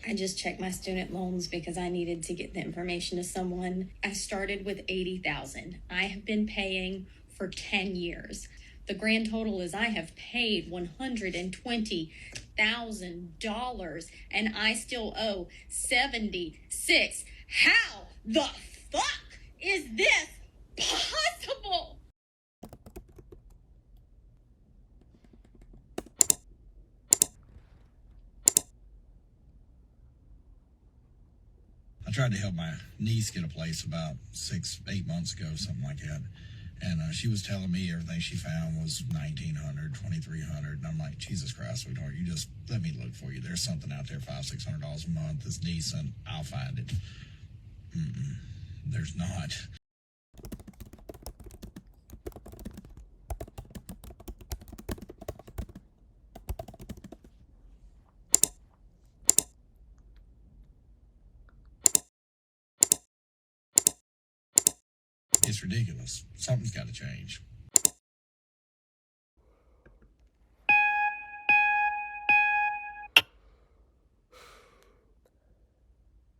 I just checked my student loans because I needed to get the information to someone. I started with $80,000. I have been paying for 10 years. The grand total is I have paid $120,000 and I still owe 76. How the fuck is this possible? I tried to help my niece get a place about 6-8 months ago, something like that. And she was telling me everything she found was $1,900, $2,300. And I'm like, Jesus Christ, sweetheart, you just let me look for you. There's something out there, $500-$600 a month that's decent. I'll find it. There's not. It's ridiculous. Something's got to change.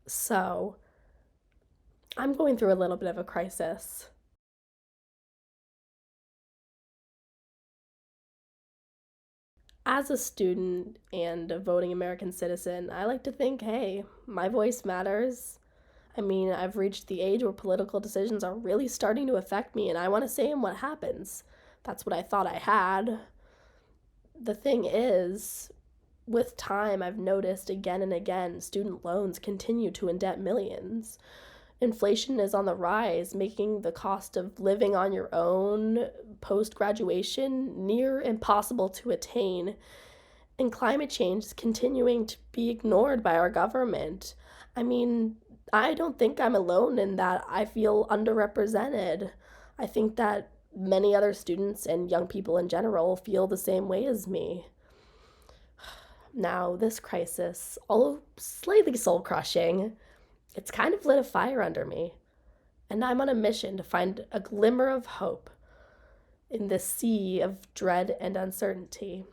So, I'm going through a little bit of a crisis. As a student and a voting American citizen, I like to think, hey, my voice matters. I mean, I've reached the age where political decisions are really starting to affect me, and I want to say in what happens. That's what I thought I had. The thing is, with time, I've noticed again and again, student loans continue to indebt millions. Inflation is on the rise, making the cost of living on your own post-graduation near impossible to attain. And climate change is continuing to be ignored by our government. I mean, I don't think I'm alone in that I feel underrepresented. I think that many other students and young people in general feel the same way as me. Now, this crisis, although slightly soul-crushing, it's kind of lit a fire under me. And I'm on a mission to find a glimmer of hope in this sea of dread and uncertainty.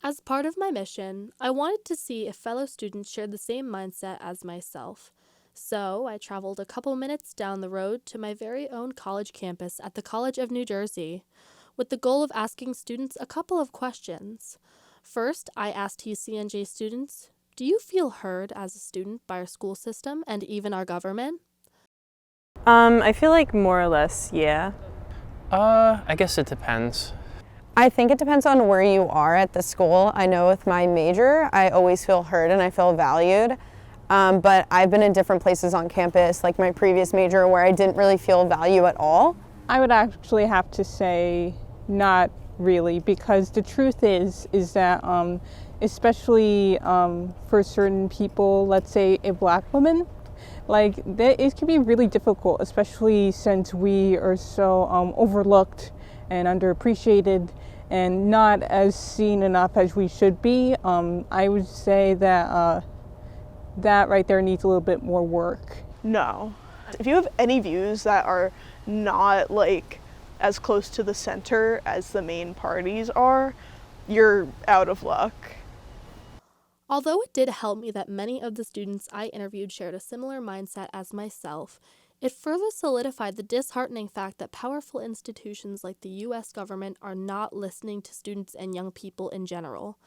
As part of my mission, I wanted to see if fellow students shared the same mindset as myself. So I traveled a couple minutes down the road to my very own college campus at the College of New Jersey, with the goal of asking students a couple of questions. First, I asked TCNJ students, do you feel heard as a student by our school system and even our government? I feel like more or less, yeah. I guess it depends. I think it depends on where you are at the school. I know with my major, I always feel heard and I feel valued. But I've been in different places on campus, like my previous major, where I didn't really feel value at all. I would actually have to say not really, because the truth is that especially for certain people, let's say a Black woman, like it can be really difficult, especially since we are so overlooked and underappreciated and not as seen enough as we should be. I would say that that right there needs a little bit more work. No. If you have any views that are not like as close to the center as the main parties are, you're out of luck. Although it did help me that many of the students I interviewed shared a similar mindset as myself, it further solidified the disheartening fact that powerful institutions like the U.S. government are not listening to students and young people in general.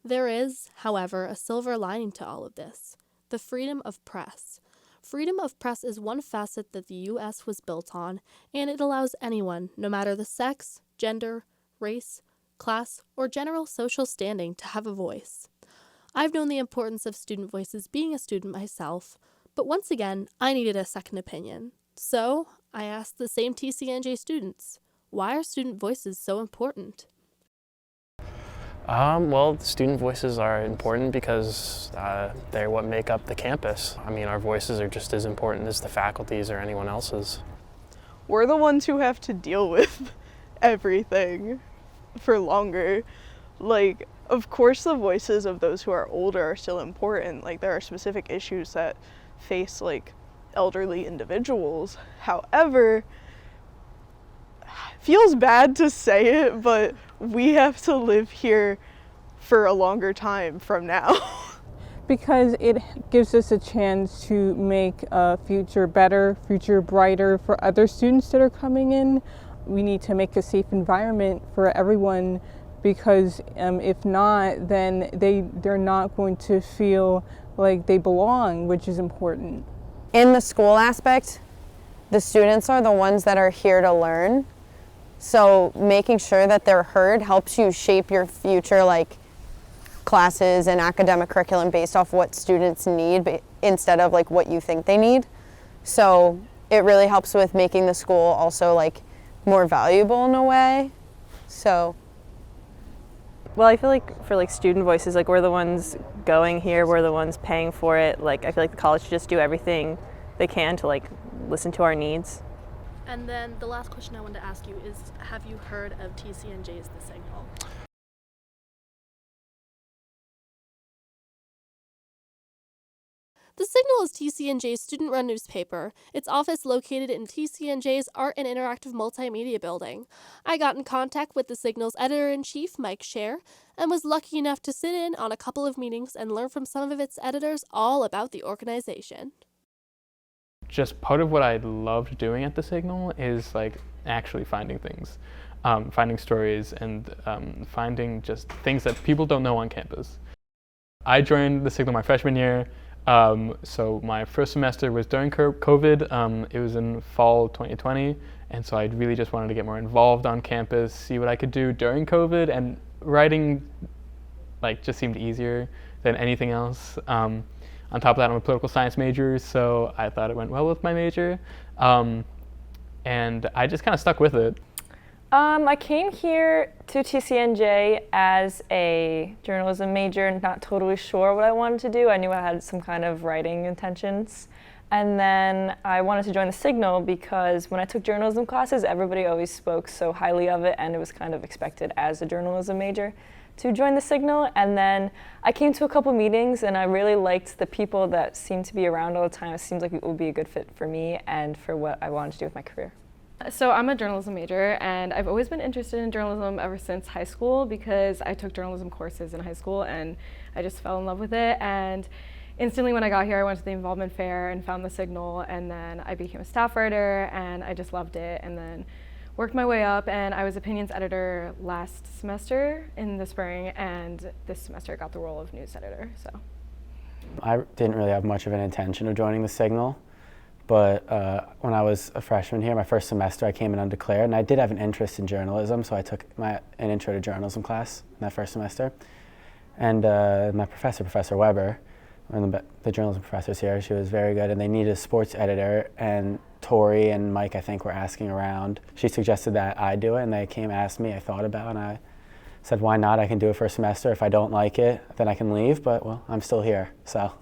There is, however, a silver lining to all of this: the freedom of press. Freedom of press is one facet that the U.S. was built on, and it allows anyone, no matter the sex, gender, race, class, or general social standing, to have a voice. I've known the importance of student voices being a student myself, but once again, I needed a second opinion. So I asked the same TCNJ students, why are student voices so important? Well, student voices are important because they're what make up the campus. I mean, our voices are just as important as the faculty's or anyone else's. We're the ones who have to deal with everything for longer. Like, of course the voices of those who are older are still important. Like, there are specific issues that face like elderly individuals. However, feels bad to say it, but we have to live here for a longer time from now. Because it gives us a chance to make a future better, future brighter for other students that are coming in. We need to make a safe environment for everyone, because if not, then they're not going to feel like they belong, which is important. In the school aspect, the students are the ones that are here to learn. So making sure that they're heard helps you shape your future, like classes and academic curriculum based off what students need instead of like what you think they need. So it really helps with making the school also like more valuable in a way. So Well, I feel like for like student voices, like we're the ones going here, we're the ones paying for it. Like I feel like the college should just do everything they can to like listen to our needs. And then the last question I wanted to ask you is, have you heard of TCNJ's The Signal? The Signal is TCNJ's student-run newspaper, its office located in TCNJ's Art and Interactive Multimedia building. I got in contact with the Signal's editor-in-chief, Mike Scher, and was lucky enough to sit in on a couple of meetings and learn from some of its editors all about the organization. Just part of what I loved doing at the Signal is like actually finding things, finding stories, and finding just things that people don't know on campus. I joined the Signal my freshman year. So my first semester was during COVID. It was in fall 2020, and so I really just wanted to get more involved on campus, see what I could do during COVID, and writing like just seemed easier than anything else. On top of that, I'm a political science major, so I thought it went well with my major, and I just kind of stuck with it. I came here to TCNJ as a journalism major and not totally sure what I wanted to do. I knew I had some kind of writing intentions. And then I wanted to join the Signal because when I took journalism classes, everybody always spoke so highly of it, and it was kind of expected as a journalism major to join the Signal. And then I came to a couple meetings and I really liked the people that seemed to be around all the time. It seems like it would be a good fit for me and for what I wanted to do with my career. So I'm a journalism major, and I've always been interested in journalism ever since high school because I took journalism courses in high school and I just fell in love with it. And instantly when I got here, I went to the involvement fair and found the Signal, and then I became a staff writer and I just loved it, and then worked my way up, and I was opinions editor last semester in the spring, and this semester I got the role of news editor. So I didn't really have much of an intention of joining the Signal. But when I was a freshman here, my first semester, I came in undeclared, and I did have an interest in journalism, so I took an intro to journalism class in that first semester. And my professor, Professor Weber, one of the journalism professors here, she was very good, and they needed a sports editor, and Tori and Mike, I think, were asking around. She suggested that I do it, and they came asked me, I thought about it, and I said, why not? I can do it for a semester. If I don't like it, then I can leave, but, well, I'm still here, so.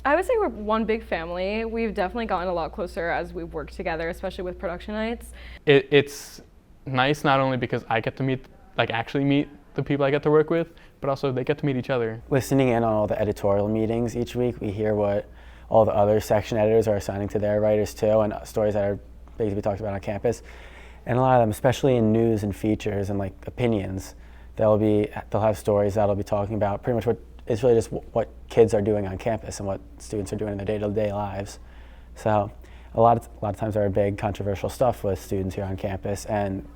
I would say we're one big family. We've definitely gotten a lot closer as we've worked together, especially with production nights. It's nice not only because I get to actually meet the people I get to work with, but also they get to meet each other. Listening in on all the editorial meetings each week, we hear what all the other section editors are assigning to their writers too, and stories that are basically talked about on campus. And a lot of them, especially in news and features and like opinions, they'll have stories that'll be talking about pretty much what it's really just what kids are doing on campus and what students are doing in their day-to-day lives. So a lot of times there are big controversial stuff with students here on campus, and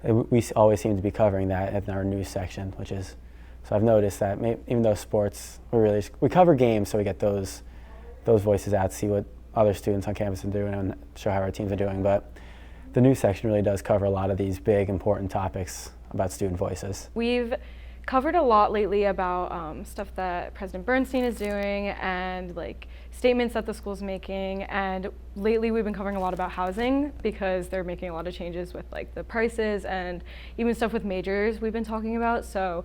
we always seem to be covering that in our news section, so I've noticed that even though sports, we cover games, so we get those voices out to see what other students on campus are doing and show how our teams are doing, but the news section really does cover a lot of these big, important topics about student voices. We've covered a lot lately about stuff that President Bernstein is doing and like statements that the school's making, and lately we've been covering a lot about housing because they're making a lot of changes with like the prices and even stuff with majors we've been talking about. So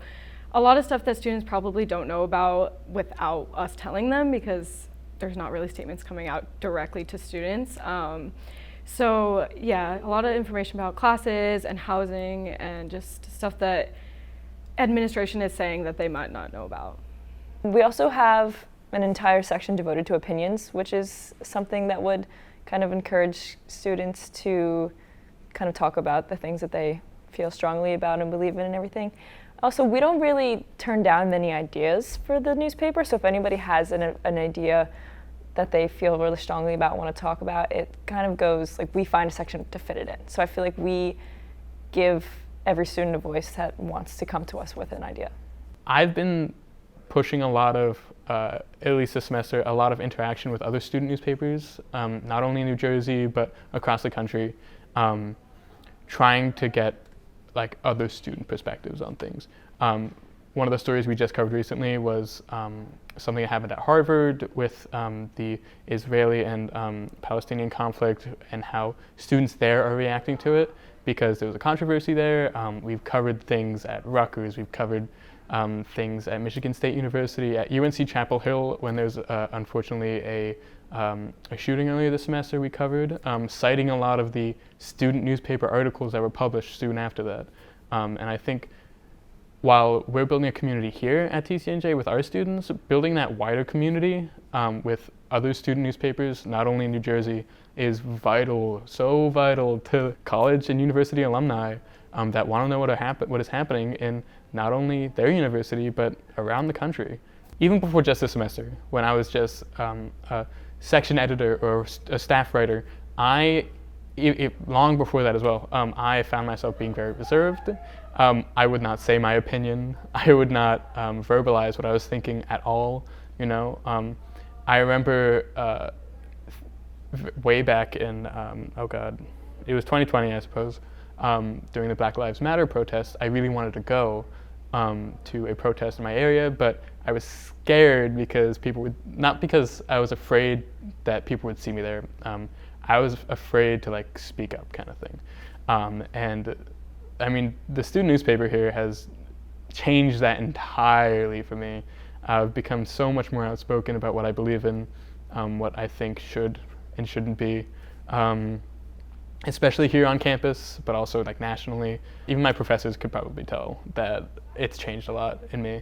a lot of stuff that students probably don't know about without us telling them because there's not really statements coming out directly to students. So yeah, a lot of information about classes and housing and just stuff that administration is saying that they might not know about. We also have an entire section devoted to opinions, which is something that would kind of encourage students to kind of talk about the things that they feel strongly about and believe in and everything. Also, we don't really turn down many ideas for the newspaper, so if anybody has an idea that they feel really strongly about, want to talk about, it kind of goes, like, we find a section to fit it in. So I feel like we give every student a voice that wants to come to us with an idea. I've been pushing a lot of, at least this semester, a lot of interaction with other student newspapers, not only in New Jersey, but across the country, trying to get like other student perspectives on things. One of the stories we just covered recently was something that happened at Harvard with the Israeli and Palestinian conflict and how students there are reacting to it because there was a controversy there. We've covered things at Rutgers, we've covered things at Michigan State University, at UNC Chapel Hill when there's unfortunately a shooting earlier this semester we covered, citing a lot of the student newspaper articles that were published soon after that. And I think while we're building a community here at TCNJ with our students, building that wider community with other student newspapers, not only in New Jersey, is vital, so vital to college and university alumni that want to know what is happening in not only their university, but around the country. Even before just this semester, when I was just a section editor or a staff writer, long before that as well, I found myself being very reserved. I would not say my opinion. I would not verbalize what I was thinking at all, you know. I remember way back in, oh God, it was 2020, I suppose, during the Black Lives Matter protests, I really wanted to go to a protest in my area, but I was scared because not because I was afraid that people would see me there. I was afraid to like speak up kind of thing. And I mean, the student newspaper here has changed that entirely for me. I've become so much more outspoken about what I believe in, what I think should and shouldn't be, especially here on campus, but also like nationally. Even my professors could probably tell that it's changed a lot in me.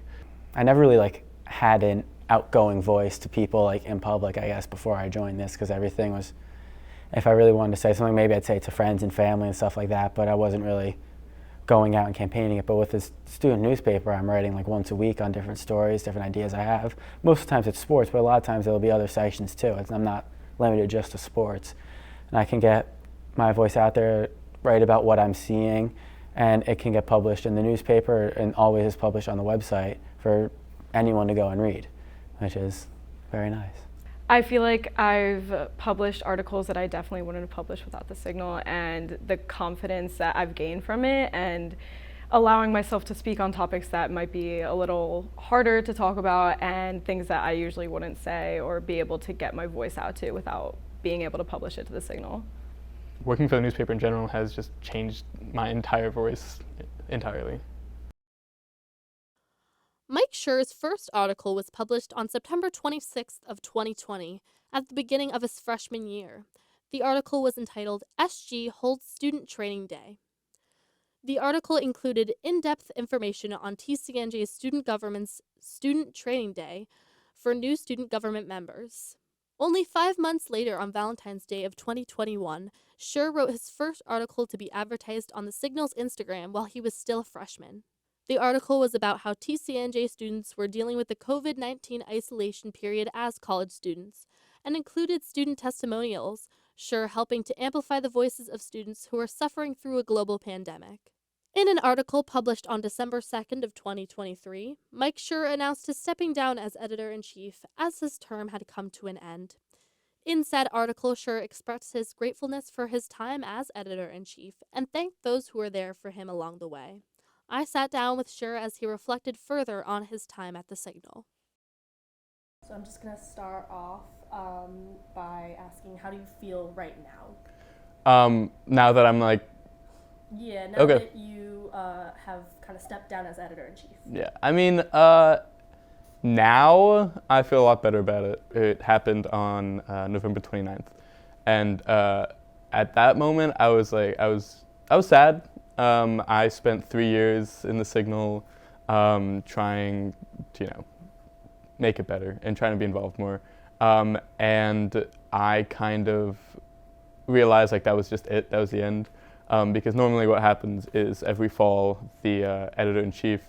I never really like had an outgoing voice to people like in public, I guess, before I joined this, because everything was, if I really wanted to say something, maybe I'd say it to friends and family and stuff like that, but I wasn't really going out and campaigning it. But with this student newspaper, I'm writing like once a week on different stories, different ideas I have. Most of the times it's sports, but a lot of times there'll be other sections too. I'm not limited just to sports. And I can get my voice out there, write about what I'm seeing, and it can get published in the newspaper and always is published on the website for anyone to go and read, which is very nice. I feel like I've published articles that I definitely wouldn't have published without the Signal, and the confidence that I've gained from it and allowing myself to speak on topics that might be a little harder to talk about and things that I usually wouldn't say or be able to get my voice out to without being able to publish it to the Signal. Working for the newspaper in general has just changed my entire voice entirely. Mike Schur's first article was published on September 26th of 2020, at the beginning of his freshman year. The article was entitled, SG Holds Student Training Day. The article included in-depth information on TCNJ's student government's Student Training Day for new student government members. Only 5 months later, on Valentine's Day of 2021, Schur wrote his first article to be advertised on the Signal's Instagram while he was still a freshman. The article was about how TCNJ students were dealing with the COVID-19 isolation period as college students, and included student testimonials, Schur helping to amplify the voices of students who are suffering through a global pandemic. In an article published on December 2nd of 2023, Mike Schur announced his stepping down as editor-in-chief as his term had come to an end. In said article, Schur expressed his gratefulness for his time as editor-in-chief and thanked those who were there for him along the way. I sat down with Schur as he reflected further on his time at the Signal. So I'm just going to start off by asking, how do you feel right now? Now that I'm like, yeah, now okay. that you have kind of stepped down as editor-in-chief. Yeah, I mean, now I feel a lot better about it. It happened on November 29th. And at that moment, I was sad. I spent 3 years in the Signal trying to, make it better and trying to be involved more. And I kind of realized like that was just it, that was the end. Because normally what happens is every fall, the editor-in-chief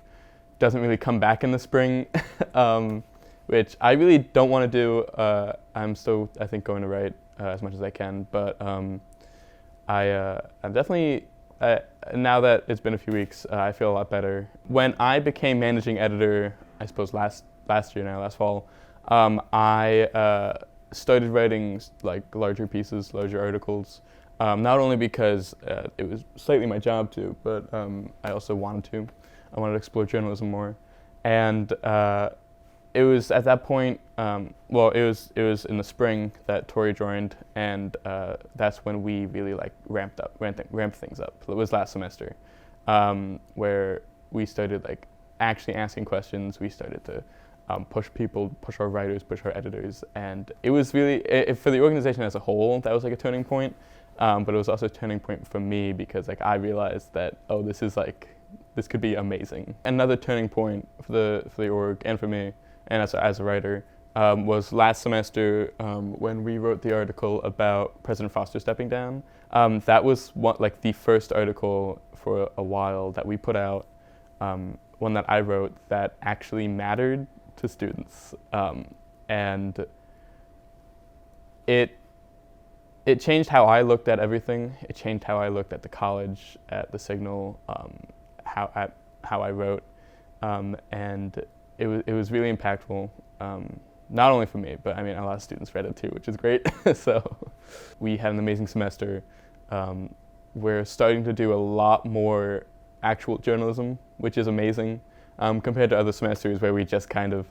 doesn't really come back in the spring, which I really don't want to do. I'm still, I think, going to write as much as I can, but I'm definitely, now that it's been a few weeks, I feel a lot better. When I became managing editor, I suppose last fall, I started writing like larger pieces, larger articles, not only because it was slightly my job to, but I also wanted to. I wanted to explore journalism more, and it was at that point. It was in the spring that Tori joined, and that's when we really like ramped things up. It was last semester, where we started like actually asking questions. We started to push our writers, push our editors, and it was really for the organization as a whole. That was like a turning point, but it was also a turning point for me because like I realized that this could be amazing. Another turning point for the org and for me, and as a writer, was last semester when we wrote the article about President Foster stepping down. That was the first article for a while that we put out, one that I wrote that actually mattered to students, and it changed how I looked at everything. It changed how I looked at the college, at the Signal, how I wrote, and it was really impactful. Not only for me, but I mean a lot of students read it too, which is great. So we had an amazing semester. We're starting to do a lot more actual journalism, which is amazing, compared to other semesters where we just kind of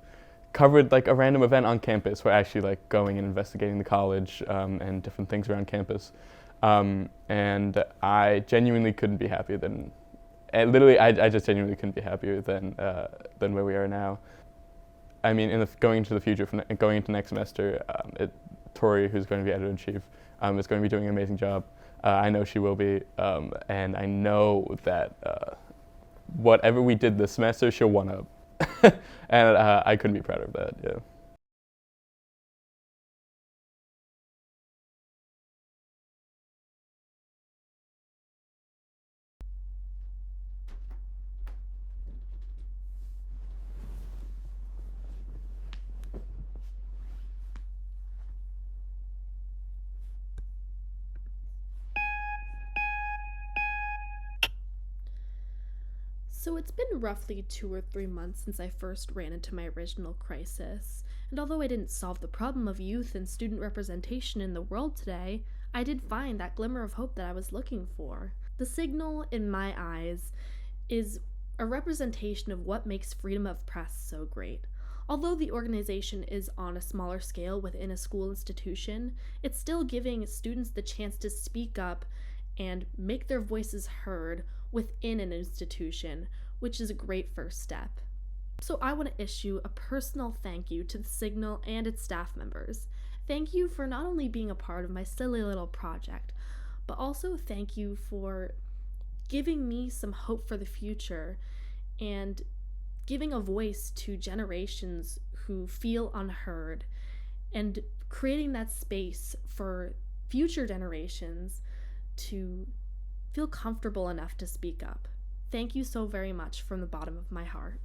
covered like a random event on campus. We're actually like going and investigating the college and different things around campus. And I genuinely couldn't be happier than, I just genuinely couldn't be happier than where we are now. I mean, going into the future, going into next semester, Tori, who's going to be editor-in-chief, is going to be doing an amazing job. I know she will be, and I know that whatever we did this semester, she'll one-up. And I couldn't be prouder of that, yeah. So it's been roughly 2 or 3 months since I first ran into my original crisis, and although I didn't solve the problem of youth and student representation in the world today, I did find that glimmer of hope that I was looking for. The Signal, in my eyes, is a representation of what makes freedom of press so great. Although the organization is on a smaller scale within a school institution, it's still giving students the chance to speak up and make their voices heard within an institution, which is a great first step. So I want to issue a personal thank you to the Signal and its staff members. Thank you for not only being a part of my silly little project, but also thank you for giving me some hope for the future and giving a voice to generations who feel unheard and creating that space for future generations to feel comfortable enough to speak up. Thank you so very much from the bottom of my heart.